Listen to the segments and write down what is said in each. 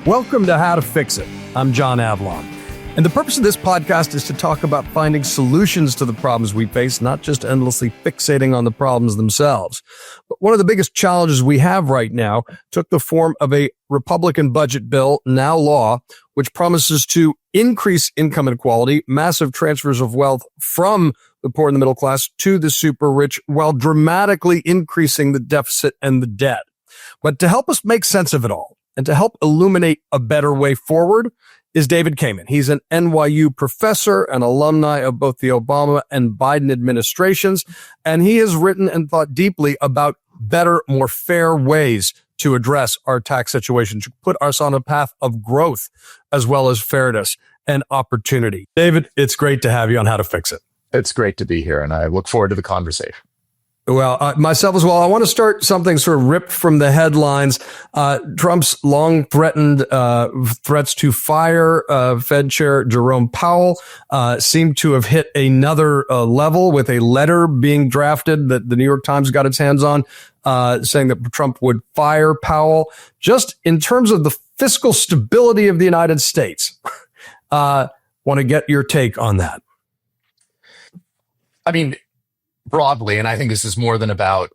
Welcome to How to Fix It. I'm John Avlon. And the purpose of this podcast is to talk about finding solutions to the problems we face, not just endlessly fixating on the problems themselves. But one of the biggest challenges we have right now took the form of a Republican budget bill, now law, which promises to increase income inequality, massive transfers of wealth from the poor and the middle class to the super rich, while dramatically increasing the deficit and the debt. But to help us make sense of it all, and to help illuminate a better way forward, is David Kamin. He's an NYU professor and alumni of both the Obama and Biden administrations, and he has written and thought deeply about better, more fair ways to address our tax situation, to put us on a path of growth as well as fairness and opportunity. David, it's great to have you on How to Fix It. It's great to be here, and I look forward to the conversation. Well, myself as well. I want to start something sort of ripped from the headlines. Trump's long threatened threats to fire Fed Chair Jerome Powell seem to have hit another level with a letter being drafted that the New York Times got its hands on, saying that Trump would fire Powell. Just in terms of the fiscal stability of the United States, want to get your take on that. I mean, broadly, and I think this is more than about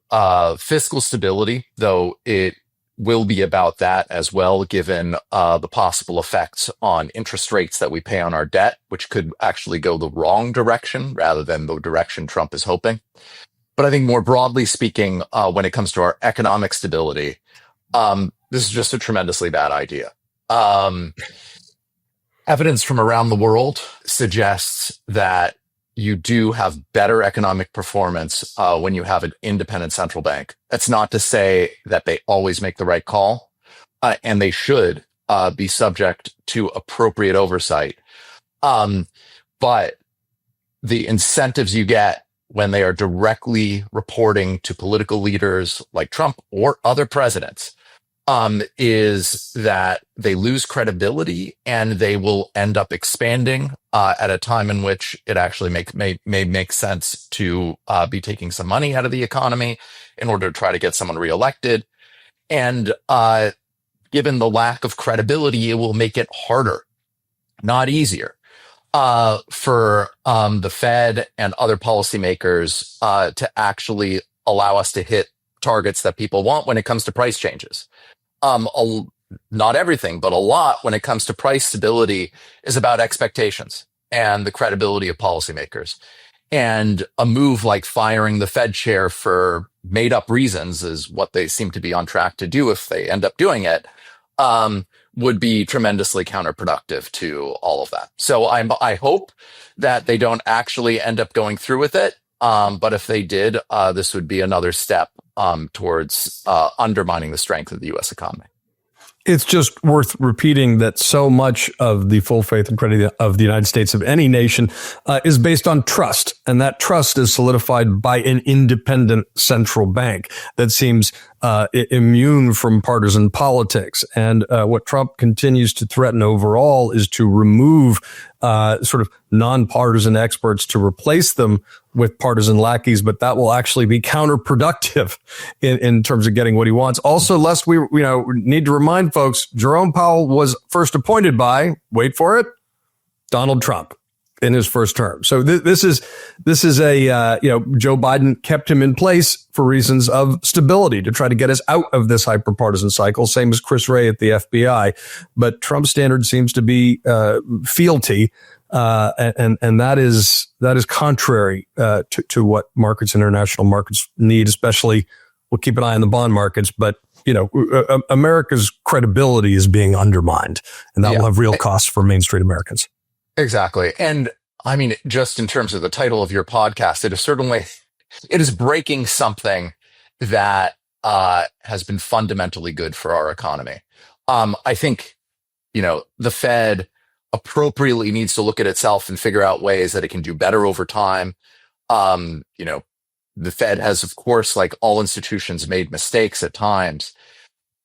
fiscal stability, though it will be about that as well, given the possible effects on interest rates that we pay on our debt, which could actually go the wrong direction rather than the direction Trump is hoping. But I think more broadly speaking, when it comes to our economic stability, this is just a tremendously bad idea. Evidence from around the world suggests that you do have better economic performance when you have an independent central bank. That's not to say that they always make the right call, and they should be subject to appropriate oversight. But the incentives you get when they are directly reporting to political leaders like Trump or other presidents is that they lose credibility and they will end up expanding at a time in which it actually may make sense to be taking some money out of the economy in order to try to get someone reelected. And given the lack of credibility, it will make it harder, not easier, for the Fed and other policymakers to actually allow us to hit targets that people want when it comes to price changes. Not everything, but a lot when it comes to price stability is about expectations and the credibility of policymakers. And a move like firing the Fed chair for made up reasons is what they seem to be on track to do if they end up doing it, would be tremendously counterproductive to all of that. So I hope that they don't actually end up going through with it. But if they did, this would be another step towards undermining the strength of the U.S. economy. It's just worth repeating that so much of the full faith and credit of the United States, of any nation, is based on trust. And that trust is solidified by an independent central bank that seems immune from partisan politics. And what Trump continues to threaten overall is to remove sort of nonpartisan experts to replace them with partisan lackeys, but that will actually be counterproductive in terms of getting what he wants. Also, lest we need to remind folks, Jerome Powell was first appointed by, wait for it, Donald Trump in his first term. So this is a Joe Biden kept him in place for reasons of stability to try to get us out of this hyperpartisan cycle. Same as Chris Wray at the FBI, but Trump's standard seems to be fealty. And that is contrary to what international markets need, especially we'll keep an eye on the bond markets, but America's credibility is being undermined, and that will have real costs for Main Street Americans. Exactly. And I mean, just in terms of the title of your podcast, it is breaking something that has been fundamentally good for our economy. I think, the Fed appropriately needs to look at itself and figure out ways that it can do better over time. The Fed has, of course, like all institutions, made mistakes at times,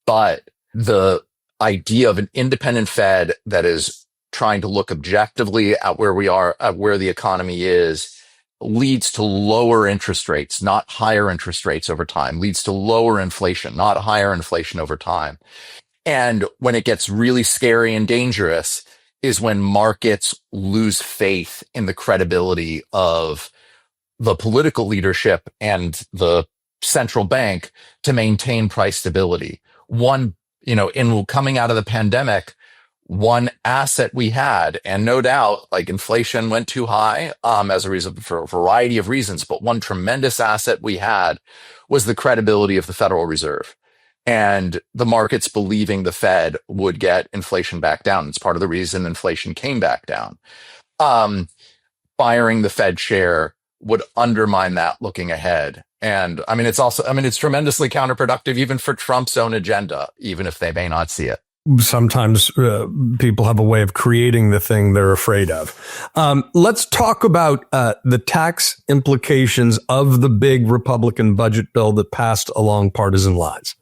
but the idea of an independent Fed that is trying to look objectively at where we are, at where the economy is, leads to lower interest rates, not higher interest rates over time, leads to lower inflation, not higher inflation over time. And when it gets really scary and dangerous is when markets lose faith in the credibility of the political leadership and the central bank to maintain price stability. In coming out of the pandemic, one asset we had, and no doubt, like inflation went too high as a reason for a variety of reasons, but one tremendous asset we had was the credibility of the Federal Reserve and the markets believing the Fed would get inflation back down. It's part of the reason inflation came back down. Firing the Fed chair would undermine that looking ahead. And it's tremendously counterproductive even for Trump's own agenda, even if they may not see it. Sometimes people have a way of creating the thing they're afraid of. Let's talk about the tax implications of the big Republican budget bill that passed along partisan lines.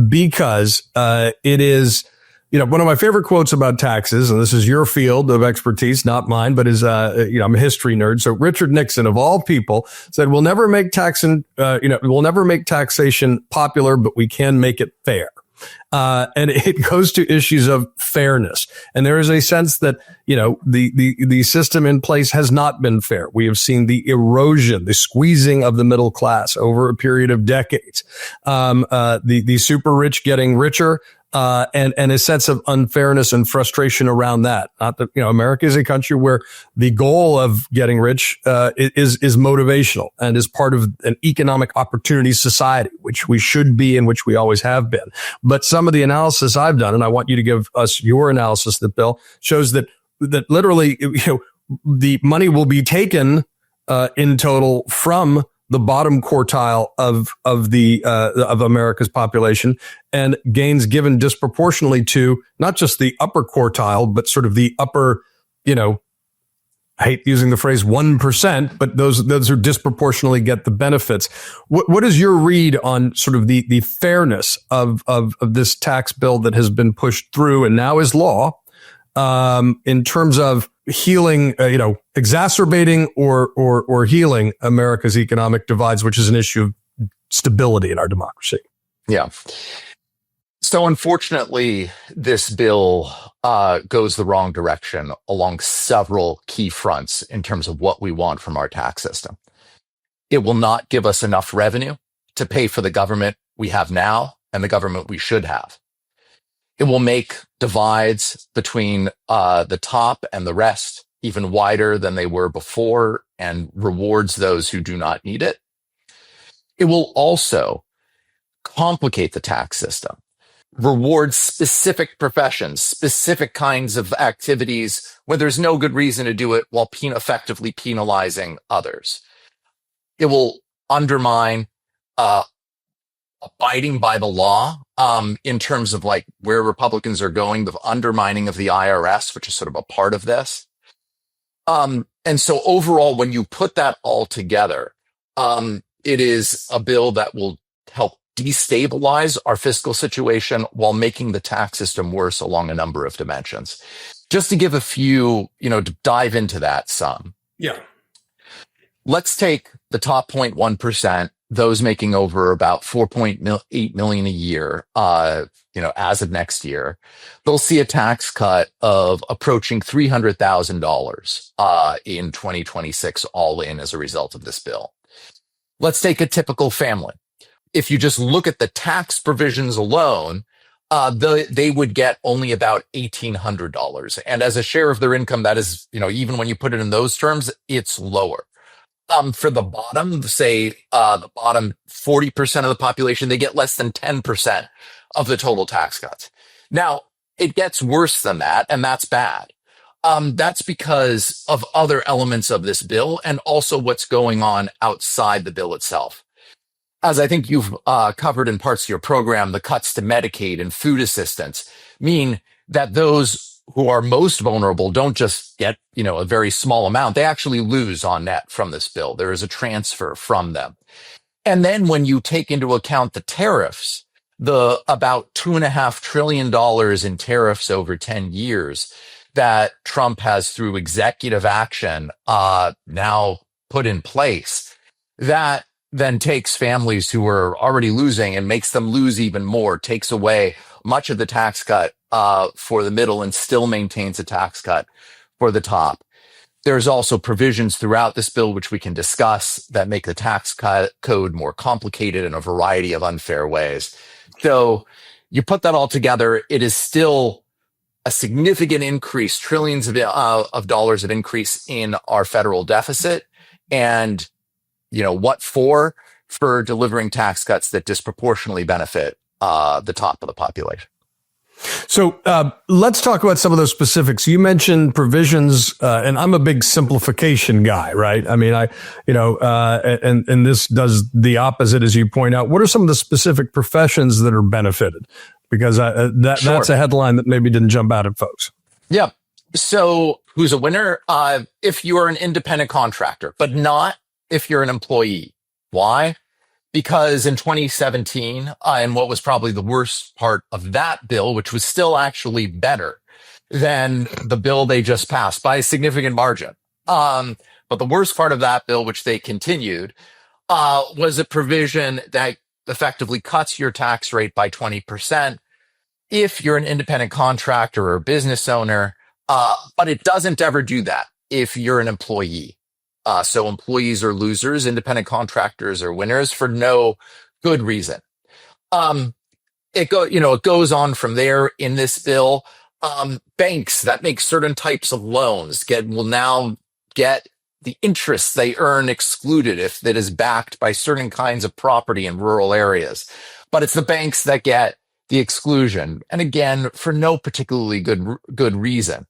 Because it is, one of my favorite quotes about taxes, and this is your field of expertise, not mine, but is, I'm a history nerd. So Richard Nixon, of all people, said, we'll never make taxation popular, but we can make it fair. And it goes to issues of fairness. And there is a sense that, the system in place has not been fair. We have seen the erosion, the squeezing of the middle class over a period of decades. The super rich getting richer. And a sense of unfairness and frustration around that. Not that, America is a country where the goal of getting rich, is motivational and is part of an economic opportunity society, which we should be and which we always have been. But some of the analysis I've done, and I want you to give us your analysis, that Bill shows that literally, the money will be taken, in total from the bottom quartile of America's population, and gains given disproportionately to not just the upper quartile, but sort of the upper, I hate using the phrase 1%, but those who disproportionately get the benefits. What is your read on sort of the fairness of this tax bill that has been pushed through and now is law, in terms of healing, exacerbating or healing America's economic divides, which is an issue of stability in our democracy? Yeah. So unfortunately, this bill goes the wrong direction along several key fronts in terms of what we want from our tax system. It will not give us enough revenue to pay for the government we have now and the government we should have. It will make divides between the top and the rest even wider than they were before and rewards those who do not need it. It will also complicate the tax system, reward specific professions, specific kinds of activities when there's no good reason to do it while effectively penalizing others. It will undermine abiding by the law in terms of like where Republicans are going, the undermining of the IRS, which is sort of a part of this. And so overall, when you put that all together, it is a bill that will help destabilize our fiscal situation while making the tax system worse along a number of dimensions. Just to give a few, to dive into that some. Yeah. Let's take the top 0.1%, those making over about 4.8 million a year, as of next year. They'll see a tax cut of approaching $300,000 in 2026 all in as a result of this bill. Let's take a typical family. If you just look at the tax provisions alone, they would get only about $1,800. And as a share of their income, that is, even when you put it in those terms, it's lower. For the bottom, say, the bottom 40% of the population, they get less than 10% of the total tax cuts. Now, it gets worse than that, and that's bad. That's because of other elements of this bill and also what's going on outside the bill itself. As I think you've covered in parts of your program, the cuts to Medicaid and food assistance mean that those who are most vulnerable don't just get, a very small amount. They actually lose on net from this bill. There is a transfer from them. And then when you take into account the tariffs, the about $2.5 trillion in tariffs over 10 years that Trump has through executive action now put in place, that then takes families who are already losing and makes them lose even more, takes away much of the tax cut for the middle and still maintains a tax cut for the top. There's also provisions throughout this bill, which we can discuss, that make the tax code more complicated in a variety of unfair ways. So you put that all together, it is still a significant increase, trillions of dollars of increase in our federal deficit. And, what for? For delivering tax cuts that disproportionately benefit the top of the population. So let's talk about some of those specifics. You mentioned provisions, and I'm a big simplification guy, right? I mean, and this does the opposite, as you point out. What are some of the specific professions that are benefited? Because that's a headline that maybe didn't jump out at folks. Yeah. So who's a winner? If you are an independent contractor, but not if you're an employee. Why? Because in 2017, and what was probably the worst part of that bill, which was still actually better than the bill they just passed by a significant margin. But the worst part of that bill, which they continued, was a provision that effectively cuts your tax rate by 20% if you're an independent contractor or business owner. But it doesn't ever do that if you're an employee. So employees are losers, independent contractors are winners for no good reason. It goes on from there in this bill. Banks that make certain types of loans will now get the interest they earn excluded if that is backed by certain kinds of property in rural areas. But it's the banks that get the exclusion. And again, for no particularly good reason.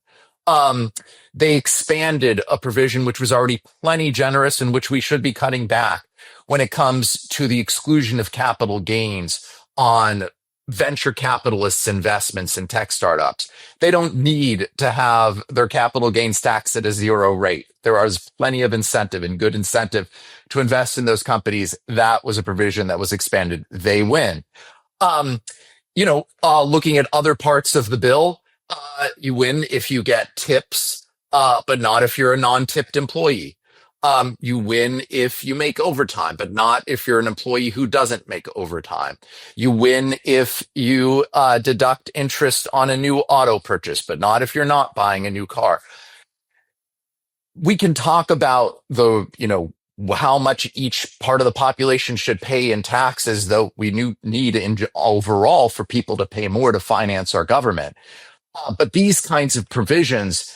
They expanded a provision which was already plenty generous and which we should be cutting back when it comes to the exclusion of capital gains on venture capitalists' investments in tech startups. They don't need to have their capital gains taxed at a 0 rate. There is plenty of incentive and good incentive to invest in those companies. That was a provision that was expanded. They win. Looking at other parts of the bill, you win if you get tips, but not if you're a non-tipped employee. You win if you make overtime, but not if you're an employee who doesn't make overtime. You win if you deduct interest on a new auto purchase, but not if you're not buying a new car. We can talk about how much each part of the population should pay in taxes, though we need overall for people to pay more to finance our government. But these kinds of provisions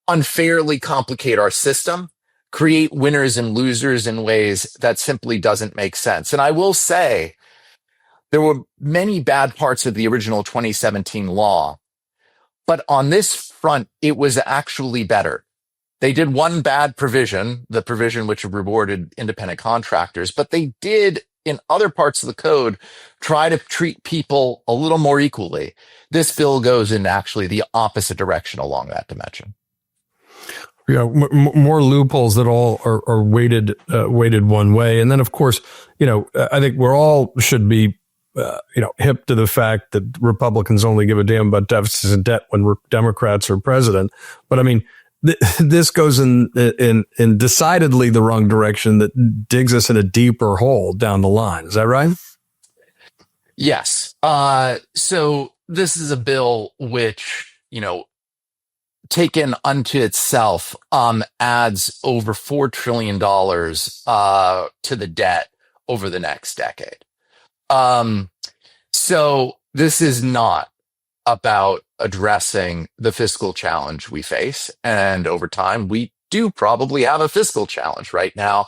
unfairly complicate our system, create winners and losers in ways that simply doesn't make sense. And I will say there were many bad parts of the original 2017 law, but on this front, it was actually better. They did one bad provision, the provision which rewarded independent contractors, but they did in other parts of the code try to treat people a little more equally. This bill goes in actually the opposite direction along that dimension. Yeah, more loopholes that all are weighted one way. And then, of course, I think we're all should be, hip to the fact that Republicans only give a damn about deficits and debt when Democrats are president. But I mean, this goes in decidedly the wrong direction that digs us in a deeper hole down the line. Is that right? Yes. So this is a bill which, taken unto itself, adds over $4 trillion to the debt over the next decade. So this is not about addressing the fiscal challenge we face. And over time, we do probably have a fiscal challenge right now.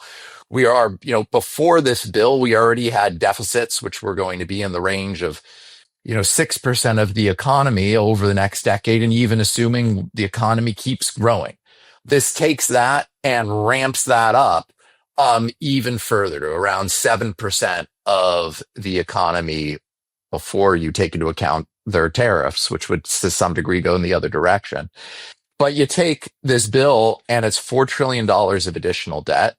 We are, before this bill, we already had deficits, which were going to be in the range of 6% of the economy over the next decade, and even assuming the economy keeps growing. This takes that and ramps that up even further to around 7% of the economy before you take into account their tariffs, which would to some degree go in the other direction. But you take this bill and it's $4 trillion of additional debt,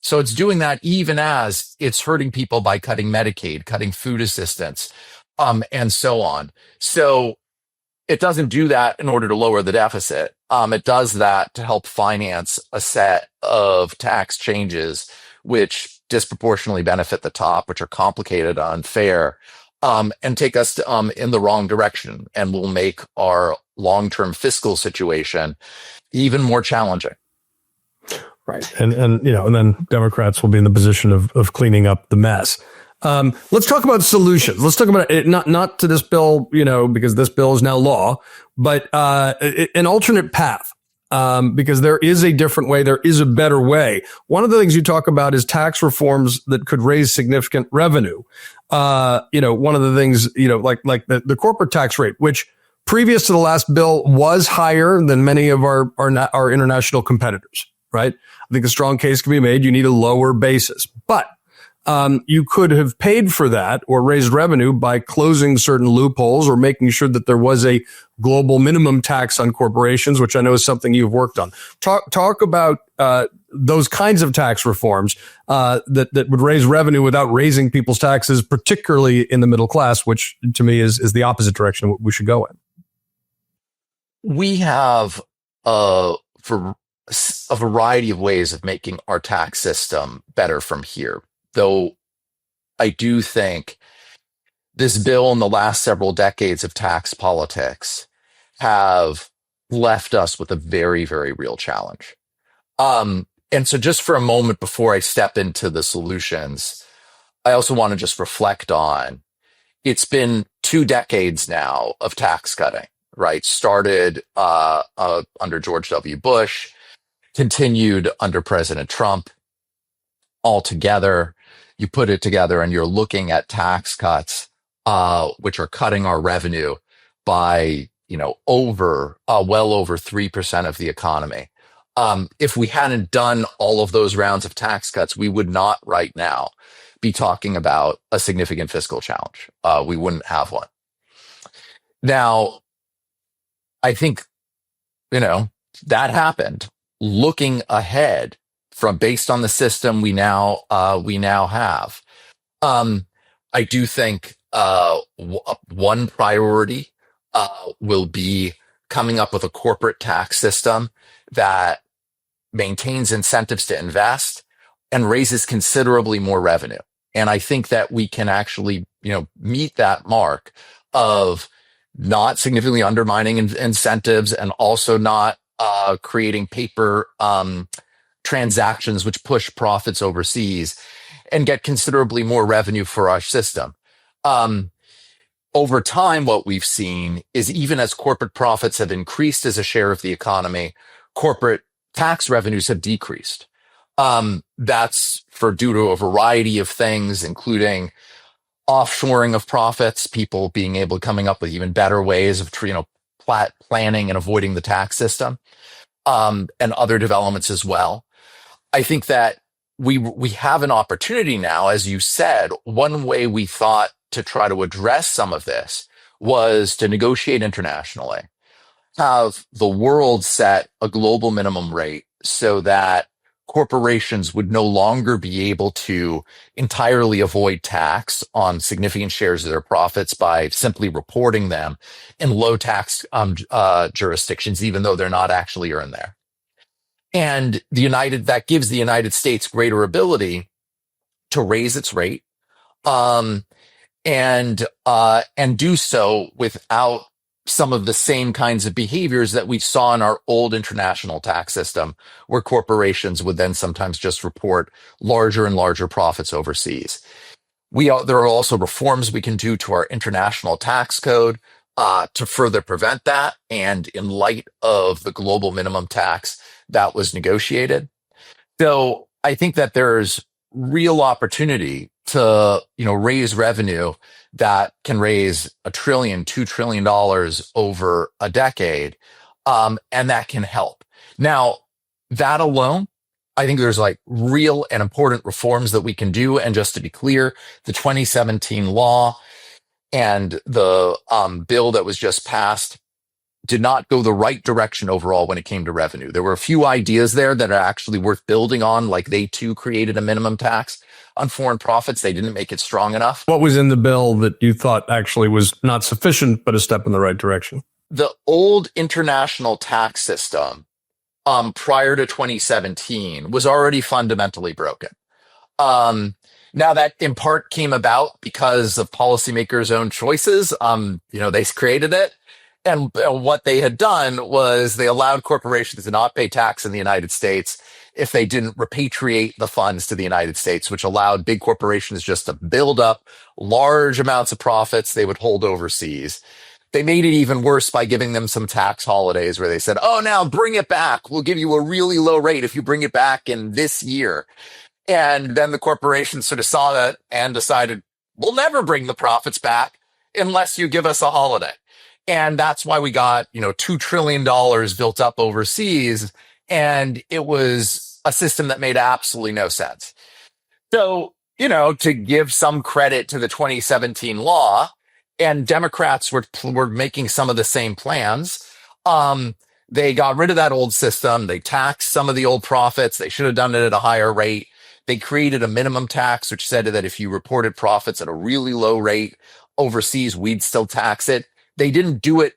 so it's doing that even as it's hurting people by cutting Medicaid, cutting food assistance, and so on. So it doesn't do that in order to lower the deficit. It does that to help finance a set of tax changes which disproportionately benefit the top, which are complicated, unfair, and take us in the wrong direction, and will make our long-term fiscal situation even more challenging. Right. And then Democrats will be in the position of cleaning up the mess. Let's talk about solutions. Let's talk about it, not to this bill, because this bill is now law, but an alternate path. Because there is a different way, there is a better way. One of the things you talk about is tax reforms that could raise significant revenue. One of the things, like the corporate tax rate, which previous to the last bill was higher than many of our international competitors, right? I think a strong case can be made. You need a lower basis, but you could have paid for that or raised revenue by closing certain loopholes or making sure that there was a global minimum tax on corporations, which I know is something you've worked on. Talk about those kinds of tax reforms that would raise revenue without raising people's taxes, particularly in the middle class, which to me is the opposite direction of what we should go in. We have for a variety of ways of making our tax system better from here. Though I do think this bill and the last several decades of tax politics have left us with a very, very real challenge. And so just for a moment before I step into the solutions, I also want to just reflect on, it's been 2 decades now of tax cutting, right? Started under George W. Bush, continued under President Trump. Altogether, you put it together and you're looking at tax cuts, which are cutting our revenue by, well over 3% of the economy. If we hadn't done all of those rounds of tax cuts, we would not right now be talking about a significant fiscal challenge. We wouldn't have one. Now, I think, that happened. Looking ahead, based on the system we now have, I do think one priority will be coming up with a corporate tax system that maintains incentives to invest and raises considerably more revenue. And I think that we can actually, meet that mark of not significantly undermining incentives and also not creating paper transactions which push profits overseas, and get considerably more revenue for our system. Over time, what we've seen is even as corporate profits have increased as a share of the economy, corporate tax revenues have decreased. That's due to a variety of things, including offshoring of profits, people being able coming up with even better ways of planning and avoiding the tax system, and other developments as well. I think that we have an opportunity now, as you said. One way we thought to try to address some of this was to negotiate internationally, have the world set a global minimum rate so that corporations would no longer be able to entirely avoid tax on significant shares of their profits by simply reporting them in low tax jurisdictions, even though they're not actually earned there. And that gives the United States greater ability to raise its rate, and do so without some of the same kinds of behaviors that we saw in our old international tax system, where corporations would then sometimes just report larger and larger profits overseas. There are also reforms we can do to our international tax code to further prevent that, and in light of the global minimum tax that was negotiated. So I think that there's real opportunity to, raise revenue that can raise $1 trillion, $2 trillion over a decade. And that can help. Now, that alone, I think there's real and important reforms that we can do. And just to be clear, the 2017 law and the bill that was just passed did not go the right direction overall when it came to revenue. There were a few ideas there that are actually worth building on, like they too created a minimum tax on foreign profits. They didn't make it strong enough. What was in the bill that you thought actually was not sufficient, but a step in the right direction? The old international tax system prior to 2017 was already fundamentally broken. Now that in part came about because of policymakers' own choices. They created it. And what they had done was they allowed corporations to not pay tax in the United States if they didn't repatriate the funds to the United States, which allowed big corporations just to build up large amounts of profits they would hold overseas. They made it even worse by giving them some tax holidays where they said, oh, now bring it back. We'll give you a really low rate if you bring it back in this year. And then the corporations sort of saw that and decided, we'll never bring the profits back unless you give us a holiday. And that's why we got, $2 trillion built up overseas. And it was a system that made absolutely no sense. So, to give some credit to the 2017 law, and Democrats were making some of the same plans. They got rid of that old system. They taxed some of the old profits. They should have done it at a higher rate. They created a minimum tax, which said that if you reported profits at a really low rate overseas, we'd still tax it. They didn't do it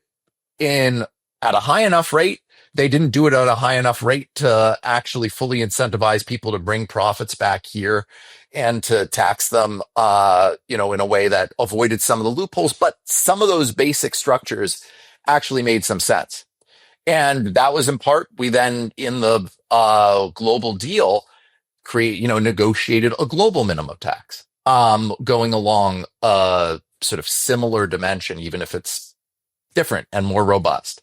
at a high enough rate. They didn't do it at a high enough rate to actually fully incentivize people to bring profits back here and to tax them, in a way that avoided some of the loopholes. But some of those basic structures actually made some sense. And that was in part, we then in the global deal negotiated a global minimum tax, going along a sort of similar dimension, even if it's different and more robust.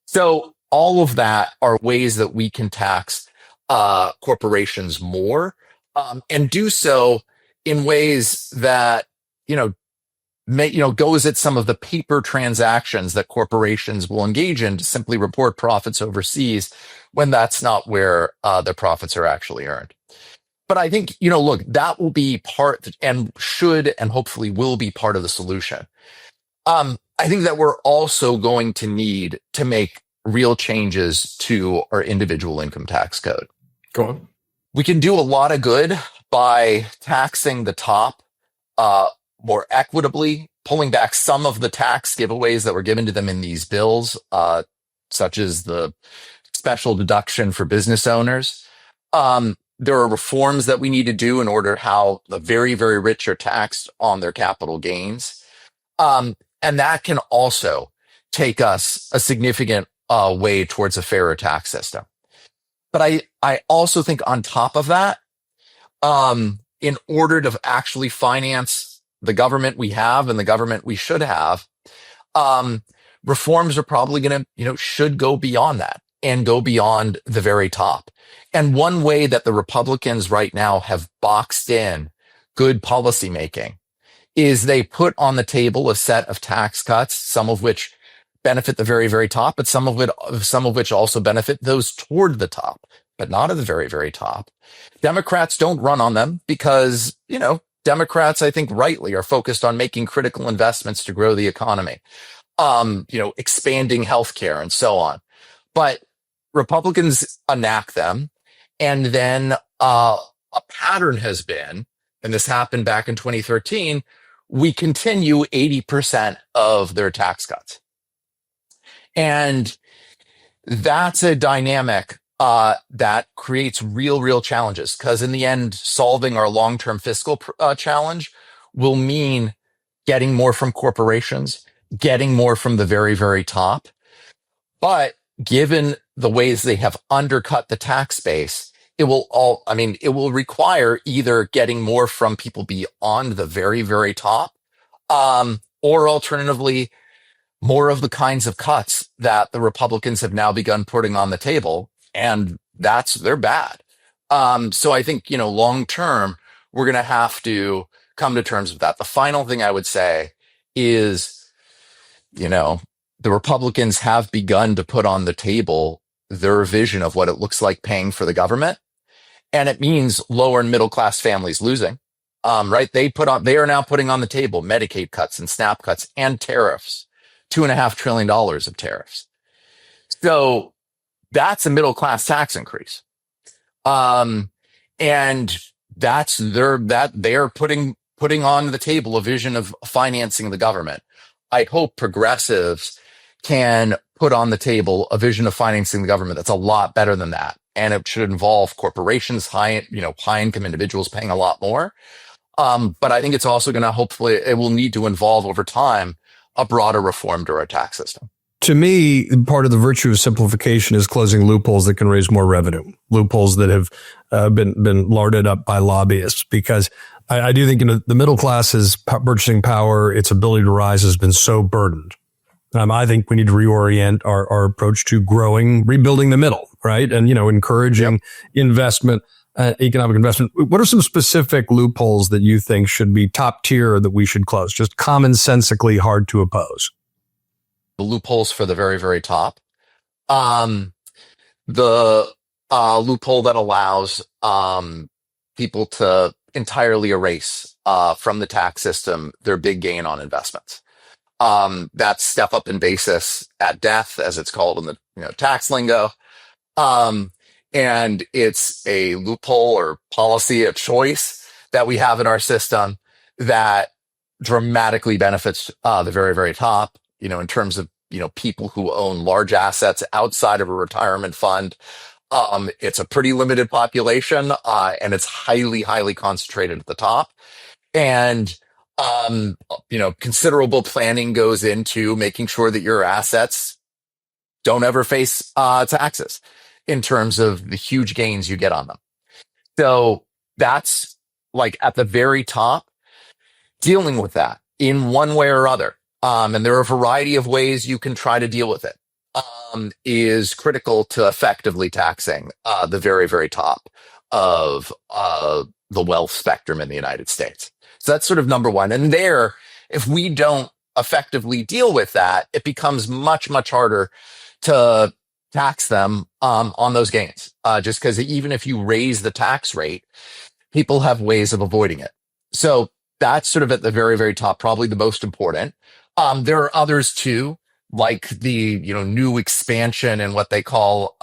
So all of that are ways that we can tax corporations more, and do so in ways that, goes at some of the paper transactions that corporations will engage in to simply report profits overseas when that's not where their profits are actually earned. But I think, look, that will be part and should and hopefully will be part of the solution. I think that we're also going to need to make real changes to our individual income tax code. Go on. We can do a lot of good by taxing the top more equitably, pulling back some of the tax giveaways that were given to them in these bills, such as the special deduction for business owners. There are reforms that we need to do in order how the very, very rich are taxed on their capital gains. And that can also take us a significant way towards a fairer tax system. But I also think on top of that, in order to actually finance the government we have and the government we should have, reforms are probably going to, should go beyond that and go beyond the very top. And one way that the Republicans right now have boxed in good policymaking is they put on the table a set of tax cuts, some of which benefit the very, very top, but some of which also benefit those toward the top, but not at the very, very top. Democrats don't run on them because, Democrats, I think rightly, are focused on making critical investments to grow the economy, expanding healthcare and so on. But Republicans enact them. And then a pattern has been, and this happened back in 2013, we continue 80% of their tax cuts. And that's a dynamic that creates real challenges, because in the end, solving our long-term fiscal challenge will mean getting more from corporations, getting more from the very, very top. But given the ways they have undercut the tax base, it will require either getting more from people beyond the very, very top, or alternatively, more of the kinds of cuts that the Republicans have now begun putting on the table. And they're bad. So I think, long term, we're going to have to come to terms with that. The final thing I would say is, the Republicans have begun to put on the table their vision of what it looks like paying for the government. And it means lower and middle class families losing, right? They are now putting on the table Medicaid cuts and SNAP cuts and tariffs, $2.5 trillion of tariffs. So that's a middle class tax increase. And they're putting on the table a vision of financing the government. I hope progressives can put on the table a vision of financing the government that's a lot better than that. And it should involve corporations, high income individuals paying a lot more. But I think it's also going to hopefully, it will need to involve over time a broader reform to our tax system. To me, part of the virtue of simplification is closing loopholes that can raise more revenue, loopholes that have been larded up by lobbyists. Because I do think the middle class's purchasing power, its ability to rise, has been so burdened. I think we need to reorient our approach to rebuilding the middle, right? And, encouraging investment, economic investment. What are some specific loopholes that you think should be top tier that we should close? Just commonsensically hard to oppose. The loopholes for the very, very top. The loophole that allows people to entirely erase from the tax system their big gain on investments. That's step up in basis at death, as it's called in the tax lingo. And it's a loophole or policy of choice that we have in our system that dramatically benefits the very, very top, in terms of, people who own large assets outside of a retirement fund. It's a pretty limited population, and it's highly, highly concentrated at the top. And, considerable planning goes into making sure that your assets don't ever face taxes in terms of the huge gains you get on them. So that's like at the very top, dealing with that in one way or other. And there are a variety of ways you can try to deal with it, is critical to effectively taxing the very, very top of the wealth spectrum in the United States. So that's sort of number one. And there, if we don't effectively deal with that, it becomes much, much harder to tax them on those gains. Just because even if you raise the tax rate, people have ways of avoiding it. So that's sort of at the very, very top, probably the most important. There are others too, like the new expansion in what they call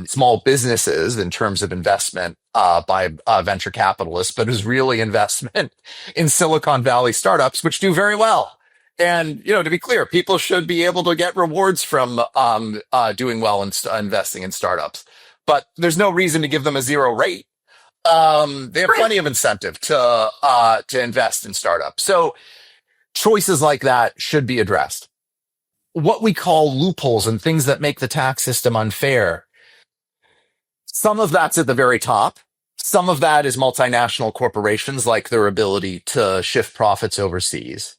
small businesses in terms of investment by venture capitalists, but is really investment in Silicon Valley startups, which do very well. And to be clear, people should be able to get rewards from doing well and investing in startups, but there's no reason to give them a zero rate. They have plenty of incentive to invest in startups. So choices like that should be addressed. What we call loopholes and things that make the tax system unfair, some of that's at the very top. Some of that is multinational corporations, like their ability to shift profits overseas.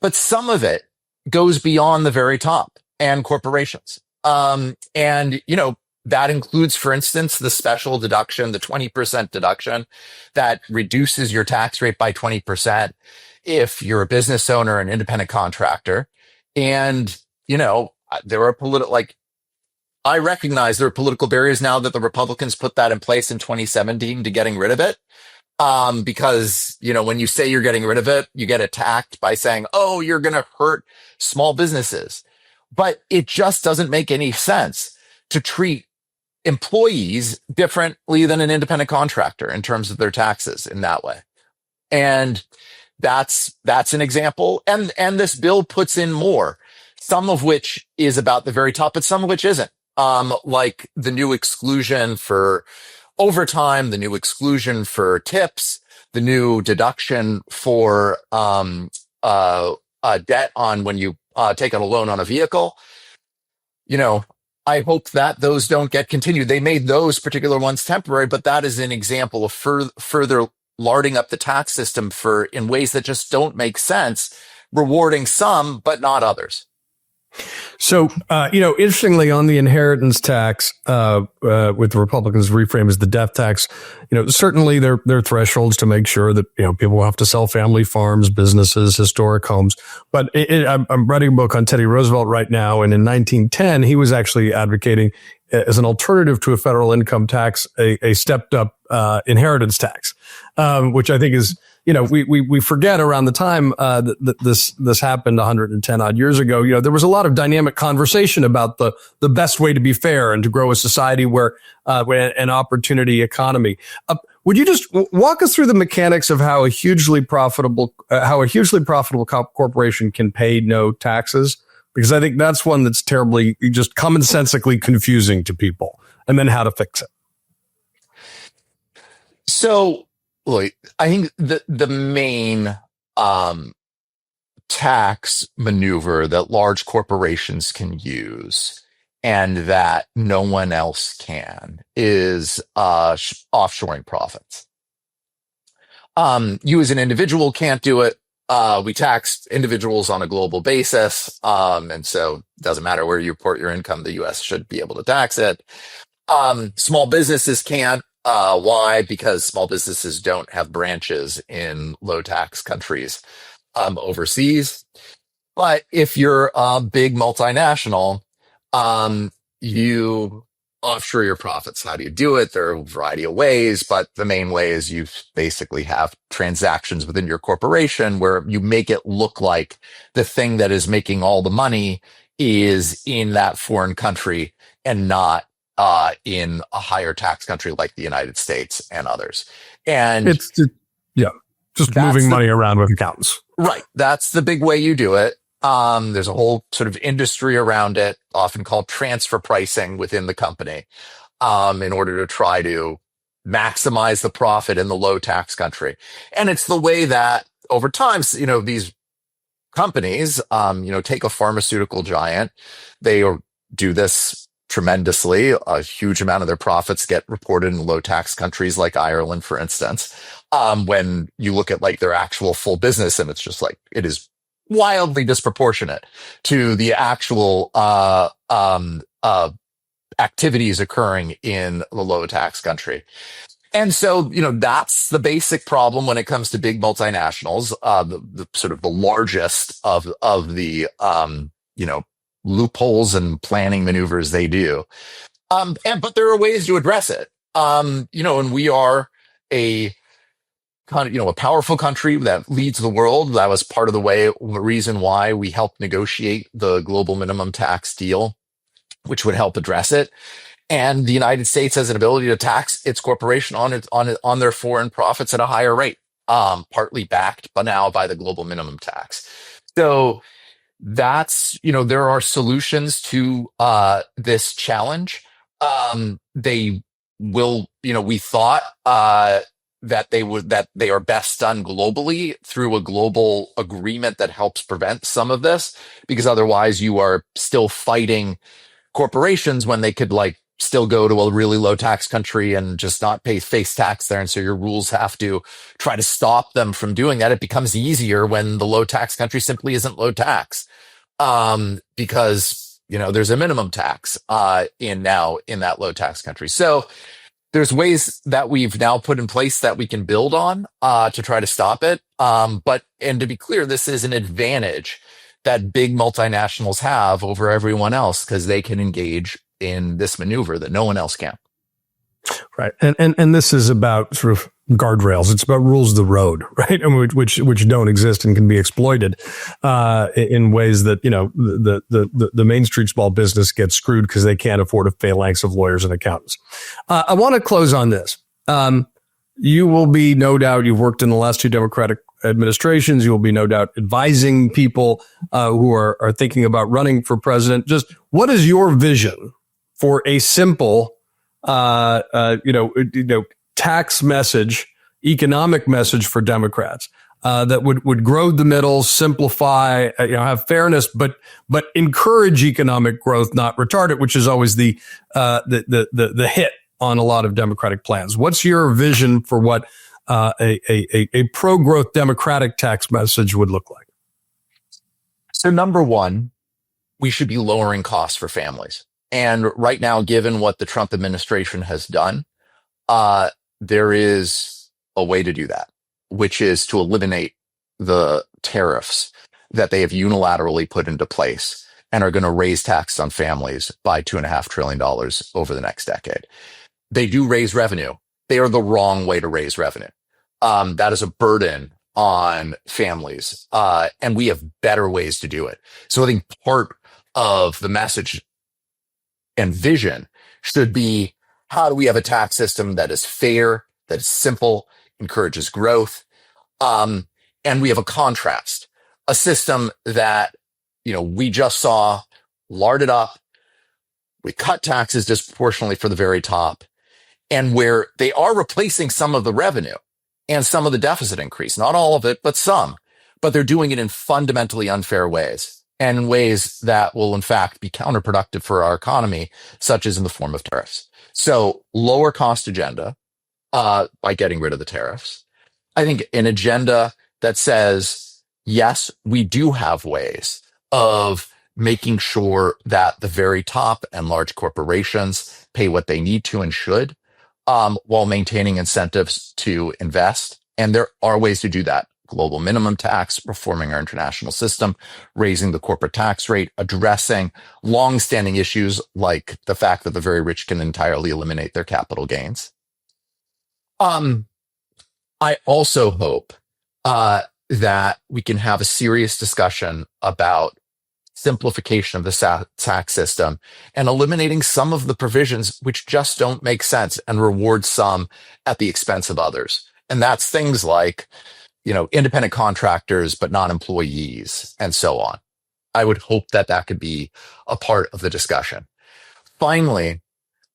But some of it goes beyond the very top and corporations. That includes, for instance, the special deduction, the 20% deduction that reduces your tax rate by 20% if you're a business owner, an independent contractor. And, there are I recognize there are political barriers now that the Republicans put that in place in 2017 to getting rid of it. Because, when you say you're getting rid of it, you get attacked by saying, oh, you're going to hurt small businesses. But it just doesn't make any sense to treat employees differently than an independent contractor in terms of their taxes in that way. And that's an example. And this bill puts in more, some of which is about the very top, but some of which isn't. Like the new exclusion for overtime, the new exclusion for tips, the new deduction for debt on when you take out a loan on a vehicle. I hope that those don't get continued. They made those particular ones temporary, but that is an example of further larding up the tax system in ways that just don't make sense, rewarding some, but not others. So, interestingly, on the inheritance tax, with the Republicans reframe as the death tax, certainly there are thresholds to make sure that, people will have to sell family farms, businesses, historic homes. But I'm writing a book on Teddy Roosevelt right now. And in 1910, he was actually advocating as an alternative to a federal income tax, a stepped up, inheritance tax, which I think is, we forget around the time that this happened 110 odd years ago. There was a lot of dynamic conversation about the best way to be fair and to grow a society where an opportunity economy. Would you just walk us through the mechanics of how a hugely profitable corporation can pay no taxes? Because I think that's one that's terribly just commonsensically confusing to people, and then how to fix it. So Look, I think the main tax maneuver that large corporations can use and that no one else can is offshoring profits. You as an individual can't do it. We tax individuals on a global basis. And so it doesn't matter where you report your income, the US should be able to tax it. Small businesses can't. Why? Because small businesses don't have branches in low tax countries overseas. But if you're a big multinational, you offshore your profits. How do you do it? There are a variety of ways, but the main way is you basically have transactions within your corporation where you make it look like the thing that is making all the money is in that foreign country and not in a higher tax country like the United States and others. And just moving money around with accountants. Right. That's the big way you do it. There's a whole sort of industry around it, often called transfer pricing within the company, in order to try to maximize the profit in the low tax country. And it's the way that over time, these companies, take a pharmaceutical giant, they do this tremendously. A huge amount of their profits get reported in low tax countries like Ireland, for instance. When you look at like their actual full business, and it's just like, it is wildly disproportionate to the actual activities occurring in the low tax country. And so, that's the basic problem when it comes to big multinationals, the sort of the largest of the, loopholes and planning maneuvers they do. But there are ways to address it. And we are a powerful country that leads the world. That was part of the reason why we helped negotiate the global minimum tax deal, which would help address it. And the United States has an ability to tax its corporation on their foreign profits at a higher rate, partly backed but now by the global minimum tax. So that's, there are solutions to this challenge. They will, we thought that they are best done globally through a global agreement that helps prevent some of this, because otherwise you are still fighting corporations when they could still go to a really low tax country and just not face tax there. And so your rules have to try to stop them from doing that. It becomes easier when the low tax country simply isn't low tax, because, there's a minimum tax, in that low tax country. So there's ways that we've now put in place that we can build on, to try to stop it. And to be clear, this is an advantage that big multinationals have over everyone else, because they can engage in this maneuver that no one else can. Right. And this is about sort of guardrails. It's about rules of the road, right? And which don't exist and can be exploited, in ways that, the Main Street small business gets screwed because they can't afford a phalanx of lawyers and accountants. I want to close on this. You will be, no doubt, you've worked in the last two Democratic administrations. You will be no doubt advising people, who are thinking about running for president. Just what is your vision for a simple, tax message, economic message for Democrats, that would grow the middle, simplify, have fairness, but encourage economic growth, not retard it, which is always the hit on a lot of Democratic plans. What's your vision for what a pro-growth Democratic tax message would look like? So number one, we should be lowering costs for families. And right now, given what the Trump administration has done, there is a way to do that, which is to eliminate the tariffs that they have unilaterally put into place and are going to raise taxes on families by $2.5 trillion over the next decade. They do raise revenue. They are the wrong way to raise revenue. That is a burden on families. And we have better ways to do it. So I think part of the message and vision should be, how do we have a tax system that is fair, that is simple, encourages growth? And we have a contrast, a system that, we just saw larded up. We cut taxes disproportionately for the very top, and where they are replacing some of the revenue and some of the deficit increase. Not all of it, but some. But they're doing it in fundamentally unfair ways, and in ways that will, in fact, be counterproductive for our economy, such as in the form of tariffs. So lower cost agenda by getting rid of the tariffs. I think an agenda that says, yes, we do have ways of making sure that the very top and large corporations pay what they need to and should, while maintaining incentives to invest. And there are ways to do that. Global minimum tax, reforming our international system, raising the corporate tax rate, addressing long-standing issues like the fact that the very rich can entirely eliminate their capital gains. I also hope that we can have a serious discussion about simplification of the tax system and eliminating some of the provisions which just don't make sense and reward some at the expense of others. And that's things like, independent contractors, but not employees, and so on. I would hope that that could be a part of the discussion. Finally,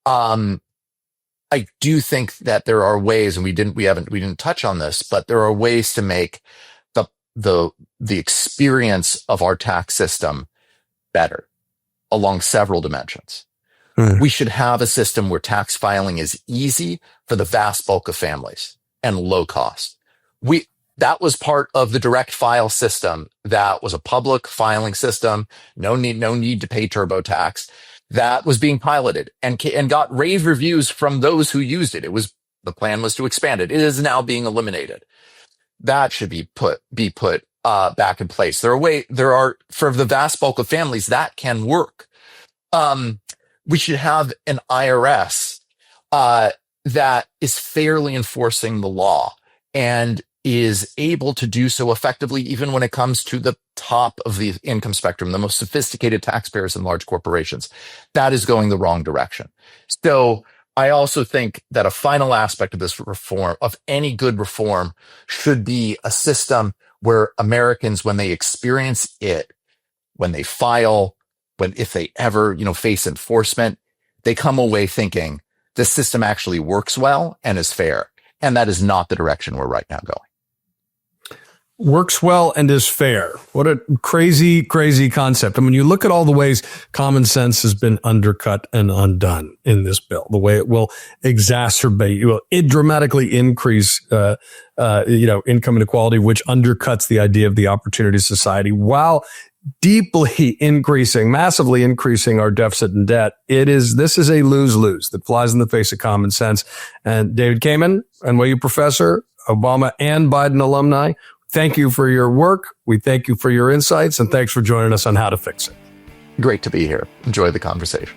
I do think that there are ways, and we didn't touch on this, but there are ways to make the experience of our tax system better along several dimensions. We should have a system where tax filing is easy for the vast bulk of families and low cost. That was part of the direct file system. That was a public filing system. No need to pay TurboTax. That was being piloted and got rave reviews from those who used it. The plan was to expand it. It is now being eliminated. That should be put back in place. There are for the vast bulk of families that can work. We should have an IRS that is fairly enforcing the law and is able to do so effectively, even when it comes to the top of the income spectrum, the most sophisticated taxpayers and large corporations. That is going the wrong direction. So I also think that a final aspect of this reform, of any good reform, should be a system where Americans, when they experience it, when they file, if they ever, face enforcement, they come away thinking the system actually works well and is fair. And that is not the direction we're right now going. Works well and is fair. What a crazy, crazy concept. I mean, you look at all the ways common sense has been undercut and undone in this bill, the way it will exacerbate, it dramatically increase, income inequality, which undercuts the idea of the opportunity society while deeply massively increasing our deficit and debt. This is a lose-lose that flies in the face of common sense. And David Kamin, NYU professor, Obama and Biden alumni, thank you for your work. We thank you for your insights, and thanks for joining us on How to Fix It. Great to be here. Enjoy the conversation.